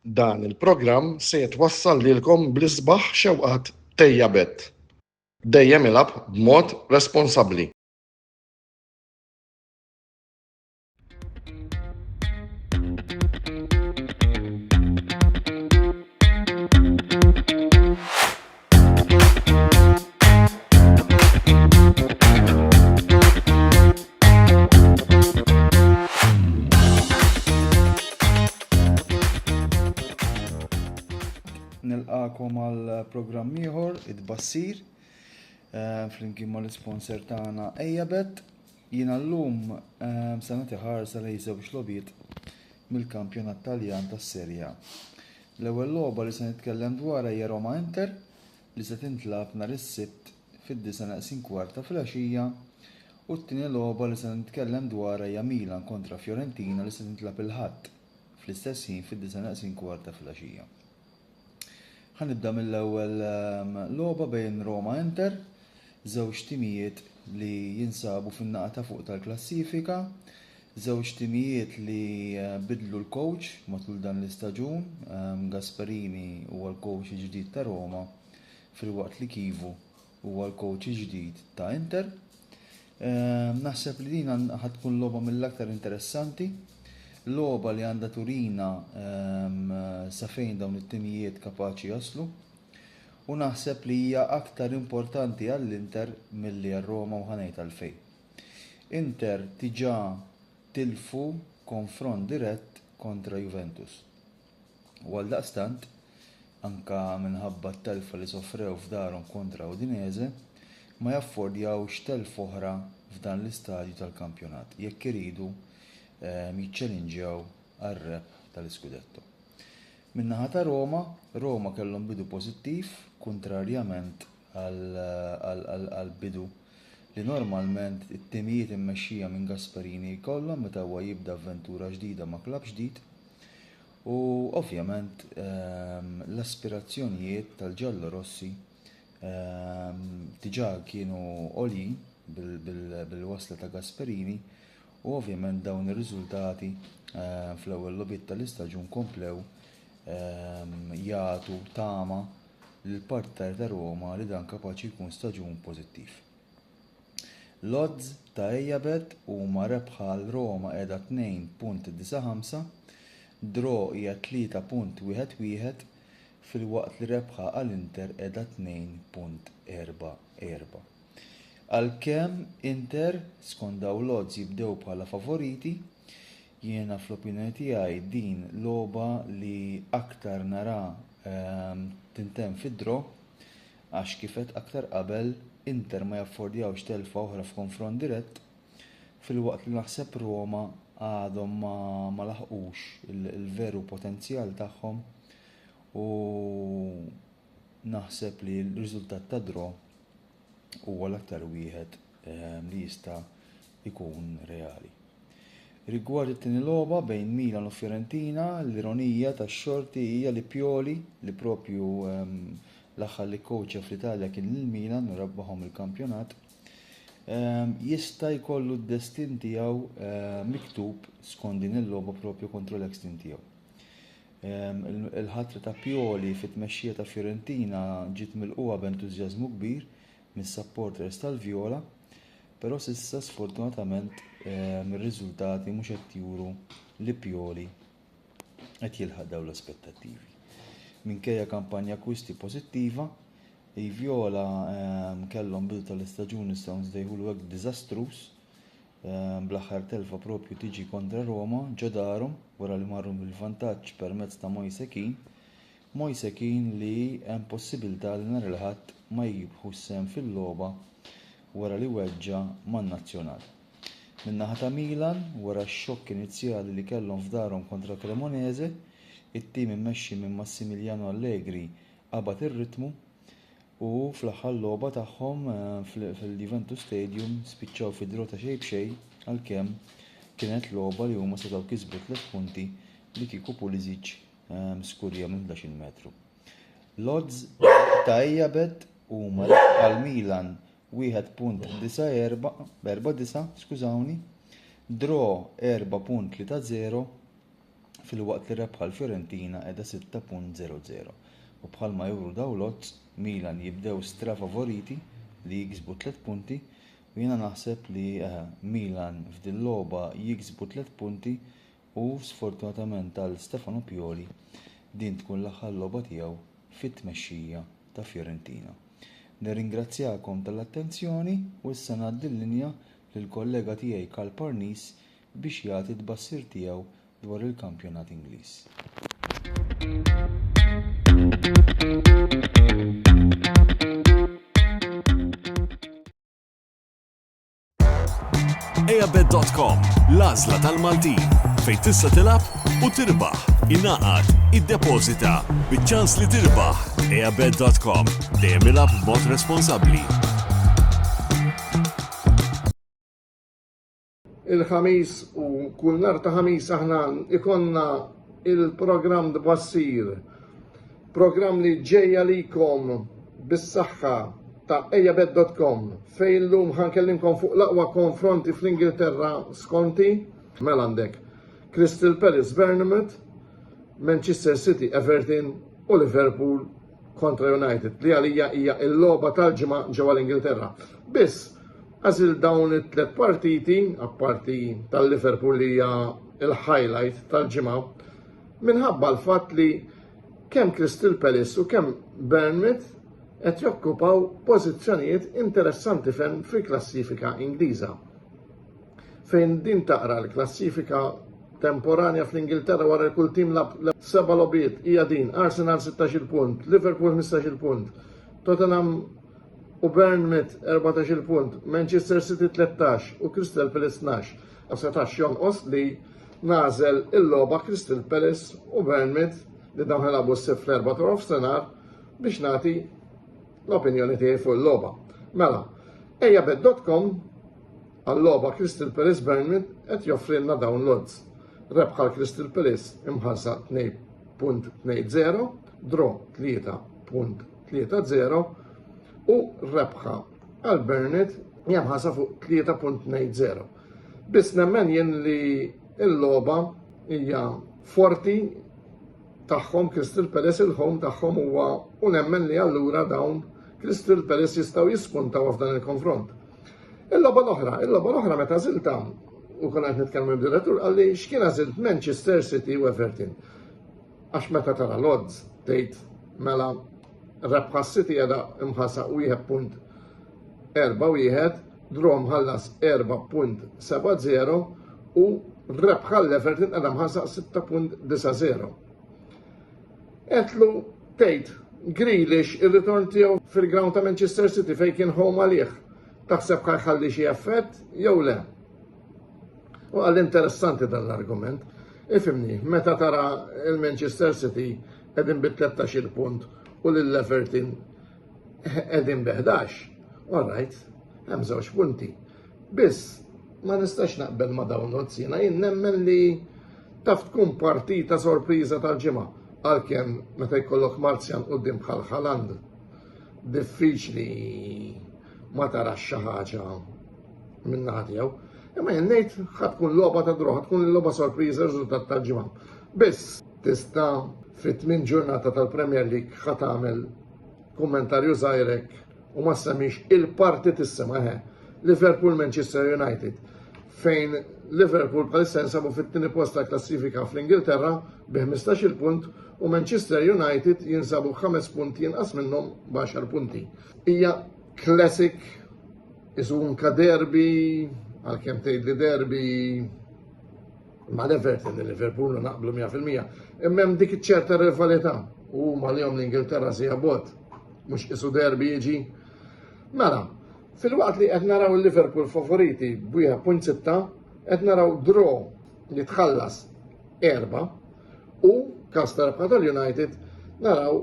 Dan il-programm se jitwassal lilkom bl-isbaħ xewqat Tejja Bet. Dejjem ilab b'mod responsabbli. Nilqakom għal programm ieħor id-bassir flimkien mal-isponsor tagħna Ejjabet. Jiena llum se nagħti ħarsa lejn żewġ logħbiet mill-kampjonat Taljan tas-Serja. L-ewwel logħba li se nitkellem dwarha hija Roma Inter li se tintlab nhar is-Sibt fid-9:15 filgħaxija u t-tieni logħba li se nitkellem dwarha hija Milan kontra Fiorentina li se tintlab il-Ħadd fl-istess ħin fid-9:15 filgħaxija. Ħanibda mill-ewwel logħba bejn Roma Inter, żewġ timijiet li jinsabu fin-naqa ta' fuq tal-klassifika, żewġ timijiet li bidlu l-coach matul dan l-istaġun, Gasperini huwa l-coach ġdid ta' Roma filwaqt li Kivu huwa l-coach ġdid ta' Inter. Naħseb li din ħatkun logħba mill-aktar interessanti. Logħba li għandha turina sa fejn dawn it-timijiet kapaċi jaslu u naħseb li hija aktar importanti għall-Inter milli għar-Roma u ħanejt għalfejn. Inter diġà tilfu konfront dirett kontra Juventus. U għaldaqstant anka minħabba t-telfa li sofrew f'darhom kontra Udinese ma jaffordjawx telf oħra f'dan l-istadju tal-kampjonat jekk iridu jiċċellinġjaw għar-reb tal-iskudetto. Min-naħa ta' Roma kellhom bidu pożittiv kontrarjament għall-bidu li normalment it-timijiet immexxija minn Gasperini jkollhom meta huwa jibda avventura ġdida ma' klabb ġdid u ovvjament l-aspirazzjonijiet tal-ġallorossi diġà kienu għoljin bil-wasla ta' Gasperini u ovvjament dawn ir-riżultati fl-ewwel logħbiet tal-istaġun komplew jagħtu tama lill-partner ta' Roma li dan kapaċi jkun staġun pożittiv. L-odds ta' Ejjabet huma rebħa l Roma qiegħda 2.95, draw hija 3.11 filwaqt li rebħa għall-Inter qiegħda 2.44. Għalkemm Inter skont dawn l-odds jibdew bħala favoriti, jiena fl-opinjoni tiegħi din logħba li aktar nara tintemm fid-draw għax kif qed aktar qabel Inter ma jaffordjawx telfa oħra f'konfront dirett filwaqt li naħseb Roma għadhom ma laħqux il-veru potenzjal tagħhom u naħseb li l-riżultat ta' draw huwa l-aktar wieħed li jista' jkun reali. Rigward it-tieni logħba bejn Milan u Fiorentina, l-ironija tax-xorti hija li Pioli li propju l-aħħar li kowċa fl-Italja kien lil-Milan u rebbaħhom il-kampjonat, jista' jkollu d-destin tiegħu miktub skont din il-logħba propju kontro l-ekstin tiegħu. Il-ħatra ta' Pioli fit-tmexxija ta' Fiorentina ġiet milquha b'entużjażmu kbir mis-supporters tal-Vjola, però s'issa sfortunatament ir-riżultati mhux qed juru li Pioli qed jilħaq dawn l-aspettattivi. Minkejja kampanja akkwisti pożittiva, il-Vjola kellhom bidu tal-istaġun nistgħu nsejħulu hekk diżastruż bl-aħħar telfa propju tiġi kontra Roma ġo darhom wara li marru bil-vantaġġ permezz ta' Moise Kean li hemm possibilità li nhar il-Ħadd ma jibħu sem fil-logħba wara li weġġa man-Nazzjonal. Min-naħa ta' Milan, wara x-xokk inizjali li kellhom f'darhom kontra Cremonese, it-tim immexxi minn Massimiliano Allegri qabad ir-ritmu u fl-aħħar logħba tagħhom fil-Juventus Stadium spiċċaw fid-draw ta' xejn b'xejn għalkemm kienet logħba li huma setgħu kisbu 3 punti li kieku Pulisic skurja minn 11 metru. L-odds ta' Ejjabet huma għal Milan 1.49, skużawni, draw 4.30 fil-waqt li rebħa l-Fiorentina qiegħda 6.00. U bħalma juru dawn l-odds Milan jibdew stra favoriti li jiksbu 3 punti u jiena naħseb li Milan f'din logħba jiksbu 3 punti u sfortunatament għal Stefano Pioli din tkun l-aħħar logħba tiegħu fit-tmexxija ta' Fiorentina. Nirringrazzjakom tal-attenzjoni u issa ngħaddi l-linja lill-kollega tiegħi Karl Parnis biex jagħti tbassir tiegħu dwar il-kampjonat Ingliż. Eabet.com, l-għażla tal-Maltin, fejn tista' tilab u tirbaħ, ingħaqad, iddepożita, biċ-ċans li tirbaħ. Eabet.com, dejjem ilab b'mod responsabbli. Il-ħamis u kull nhar ta' ħamis aħna ikonna il-programm Tbassir, programm li ġejja likom bis-saħħa ta' Eabet.com fejn llum ħankellimkom fuq l-aqwa konfronti fl-Ingilterra skonti. Mela għandek Crystal Palace Bournemouth, Manchester City Everton u Liverpool kontra United li għalija hija l-logħba tal-ġimgħa ġewwa l-Ingilterra. Biss għażil dawn it-tliet partiti, apparti tal-Liverpool li hija il-highlight tal-ġimgħa, minħabba l-fatt li kemm Crystal Palace u kemm Bournemouth qed jokkupaw pożizzjonijiet interessanti fejn fil-klassifika Ingliża. Fejn din taqra l-klassifika temporanja fl-Ingilterra wara kull tim lab 7 logħbiet hija din: Arsenal 16 punt, Liverpool 15 punt, Tottenham u Bournemouth 14 punt, Manchester City 13 u Crystal Palace 12. Għasetax jonqos li nażel il-logħba Crystal Palace u Bournemouth li dawn ħelabu s-sif fl-4 ta' senar biex nagħti l-opinjoni tiegħi fuq il-logħba. Mela, Eabet.com għall-logħba Crystal Palace Bournemouth qed joffrilna dawn l-odds. Rebħa Crystal Palace imħallsa 2.20, draw 3.30 u rebħa għal Bournemouth jemħallsa fuq 3.20. Biss nemmen jien li l-logħba hija forti tagħhom Crystal Palace, il-home tagħhom huwa u nemmen li allura dawn Crystal Palace jistgħu jispuntaw f'dan il-konfront. Il-logħba l-oħra meta żilta u kon qed nitkellmu b'direttur għalli x'kien għażilt Manchester City u Everton. Għax meta tara l-odds tgħid mela rebħa City qiegħda imħassa 1.41, draw mħallas 4.70 u rebħa l-Everton qiegħda mħassa 6.90. Qedlu tgħid Grealish ir-ritorn tiegħu fil-ground ta' Manchester City fejn kien home għalih. Taħseb ħalli xi effett jew le? U għal interessanti dan l-argument. Ifimni, meta tara il-Manchester City qegħdin bi 13 punt u l-Everton qegħdin bi 11. All right, hemm żewġ punti. Biss ma nistax naqbel ma dawn jiena jien nemmen li taf tkun partita sorpriża tal-ġimgħa. Għalkemm meta jkollok Marzjan quddiem bħal Haaland, diffiċli ma tarax xi ħaġa minn naħa tiegħu. Imma jien ngħid ħadd tkun logħba ta' droħ, tkun il-logħba sorpriża riżultat tal-ġimgħa. Biss tista' fit-8 ġurnata tal-Premier League ħadd tagħmel kummentarju żgħirek u ma semmix il-partit issema Liverpool Manchester United fejn Liverpool bħalissa jinsabu fit-tieni post ta' klassifika fl-Ingilterra bi 15 punt u Manchester United jinsabu 5 punti jinqas minnhom b'10 punti. Hija classic iżunka derby għalkemm tgħidli derby ma' l-Everton Liverpool naqblu 100%. Imma hemm dik iċ-ċerta rivalità u mal-jom l-Ingilterra sija bot mhux isu derby jiġi. Mela, fil-waqt li qed naraw il-Liverpool favoriti b'1.6 qed naraw draw li tħallas 4 u każ rebħa tal-United naraw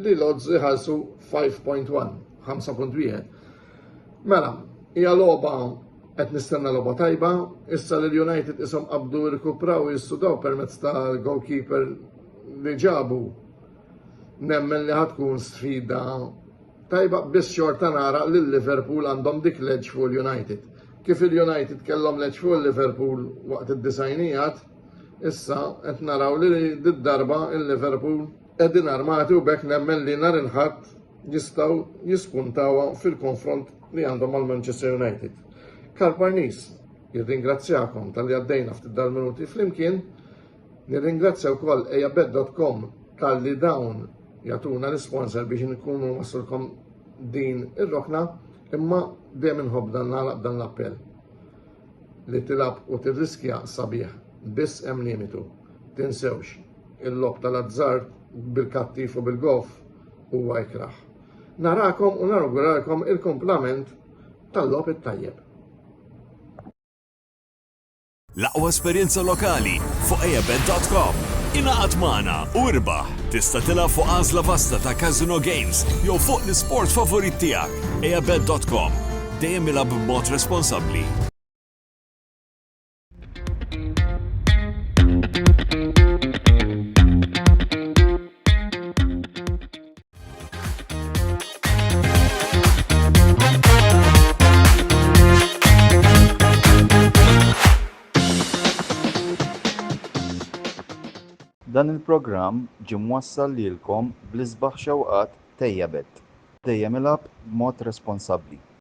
li l-odds iħallsu 5.1, 5.1. Mela, hija logħba qed nistenna logħba tajba, issa li l-United ishom qabdu rikupraw jissudaw permezz tal-goalkeeper li ġabu. Nemmen li ħatkun sfida tajba biss xorta nara li l-Liverpool għandhom dik leġ fuq l-United. Kif il-United kellhom leġ fuq l-Liverpool waqt id-disajnijat, Issa qed naraw li d-darba il-Liverpool qegħdin armati u bekk nemmen li nhar il-Ħadd jistgħu jispuntawha fil-konfront li għandhom mal-Manchester United. Karl Parnis, jirringrazzjakom tal-li għaddejna ftit dal-minuti flimkien, nirringrazzja wkoll ejabet.com tal-li dawn jagħtuna l-sponsor biex nkunu waslulkom din ir-rokna, imma dejjem inħobb dan l-appell li tilab u tirriskja sabiħ. Biss hemm limitu. Tinsewx, il-lob tal-azzar bil-kattif u bil-golf huwa jkraħ. Narakom u naruguralkom il-komplament tal-lob it-tajjeb. L-aqwa esperjenza lokali fuq ejabet.com. Inaqat magħna u irbaħ. Tista' tilgħab fuq għażla vasta ta' Casino Games jew fuq l-isport favorit tiegħek. ejabet.com. Dejjem ilgħab b'mod responsabbli. Dan il-programm ġie mwassal lilkom bl-isbaħ xewqat Tejjabet. Dejjem ilgħab b'mod responsabbli.